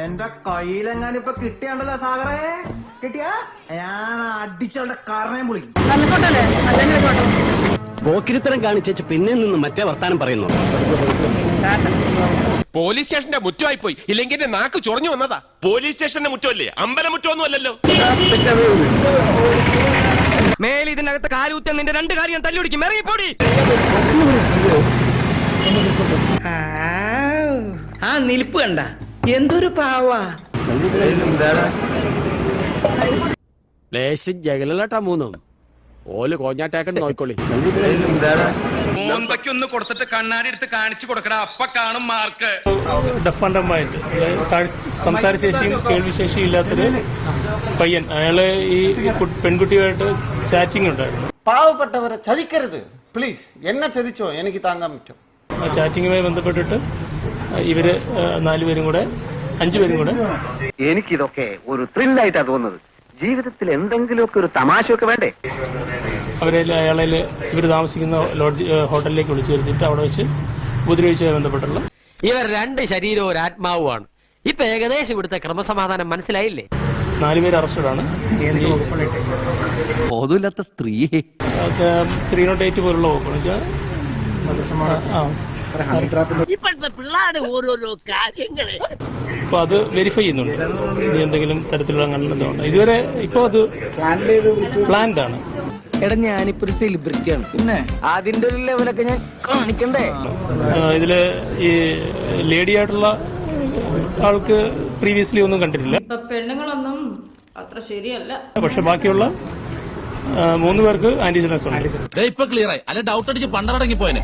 എന്റെ കയ്യിലെങ്ങാനും ഇപ്പൊ കിട്ടിയാണ്ടല്ലോ സാഗറേ, കിട്ടിയാ ഞാൻ അടിച്ചവളുടെ കാരണയും വിളിക്കും. പോക്കിരിത്തരം കാണിച്ചു പിന്നെ നിന്ന് മറ്റേ വർത്താനം പറയുന്നു. പോലീസ് സ്റ്റേഷന്റെ മുറ്റമായി പോയി, ഇല്ലെങ്കിൽ എന്റെ നാക്ക് ചൊറഞ്ഞു വന്നതാ. പോലീസ് സ്റ്റേഷന്റെ മുറ്റമല്ലേ, അമ്പലമുറ്റമൊന്നും അല്ലല്ലോ. മേൽ ഇതിനകത്ത് കാലൂത്ത നിന്റെ രണ്ട് കാര്യം തല്ലുപിടിക്കും. ഇറങ്ങിപ്പോടി. ആ നിൽപ്പ് കണ്ട എന്തൊരു പാവാ. ജഗലട്ടാ മൂന്നും ഓല് കോഞ്ഞാട്ടേക്കണ്ട് നോക്കോളി. ഒന്ന് കൊടുത്തിട്ട് കണ്ണാടി എടുത്ത് കാണിച്ചു കൊടുക്കടാ, അപ്പ കാണും മാർക്ക്. ഡഫണ്ടമായിട്ട് സംസാരശേഷിയും കേൾവിശേഷിയും ഇല്ലാത്തൊരു പയ്യൻ, അയാള് ഈ പെൺകുട്ടിയുമായിട്ട് ചാറ്റിംഗ് ഉണ്ടായിരുന്നു. പാവപ്പെട്ടവരെ ചതിക്കരുത് പ്ലീസ്. എന്നെ ചതിച്ചോ എനിക്ക് താങ്ങാൻ പറ്റും. ആ ചാറ്റിങ്ങുമായി ബന്ധപ്പെട്ടിട്ട് ഇവര് 5 പേരും കൂടെ എനിക്കിതൊക്കെ ഒരു ത്രില്ലായിട്ടാ തോന്നുന്നത്. ജീവിതത്തിൽ എന്തെങ്കിലുമൊക്കെ ഒരു തമാശയൊക്കെ വേണ്ടേ? അയാളെ ഇവർ താമസിക്കുന്ന ഹോട്ടലിലേക്ക് വിളിച്ചു വരുത്തിയിട്ട് അവിടെ വെച്ച് ഉപദ്രവിച്ചതുമായി ബന്ധപ്പെട്ടുള്ള ഇവർ രണ്ട് ശരീരവും ഒരു ആത്മാവുമാണ്. ഇപ്പൊ ഏകദേശം ഇവിടുത്തെ ക്രമസമാധാനം മനസ്സിലായില്ലേ? 4 പേര് അറസ്റ്റഡാണ്. ബോധമില്ലാത്ത സ്ത്രീയെ 308 പോലുള്ള വകുപ്പ് വെച്ചാൽ അപ്പൊ അത് വെരിഫൈ ചെയ്യുന്നുണ്ട്. ഇനി എന്തെങ്കിലും തരത്തിലുള്ള അങ്ങനെ ഇതുവരെ ഇപ്പൊ അത് പ്ലാൻഡ് ആണ്. എടാ ഞാനിപ്പോ ഒരു സെലിബ്രിറ്റിയാണ്, പിന്നെ അതിന്റെ ഒരു ലെവലൊക്കെ ഞാൻ കാണിക്കണ്ടേ? ഇതില് ഈ ലേഡി ആയിട്ടുള്ള ആൾക്ക് പ്രീവിയസ്ലി ഒന്നും കണ്ടിട്ടില്ല. പെണ്ണുങ്ങളൊന്നും അത്ര ശരിയല്ല. പക്ഷെ ബാക്കിയുള്ള 3 പേർക്ക് ആന്റിജനസ് ഉണ്ട്. ഇപ്പൊ ക്ലിയർ ആയി. അല്ല ഡൗട്ട് അടിച്ച് പണ്ടടങ്ങി പോയനെ.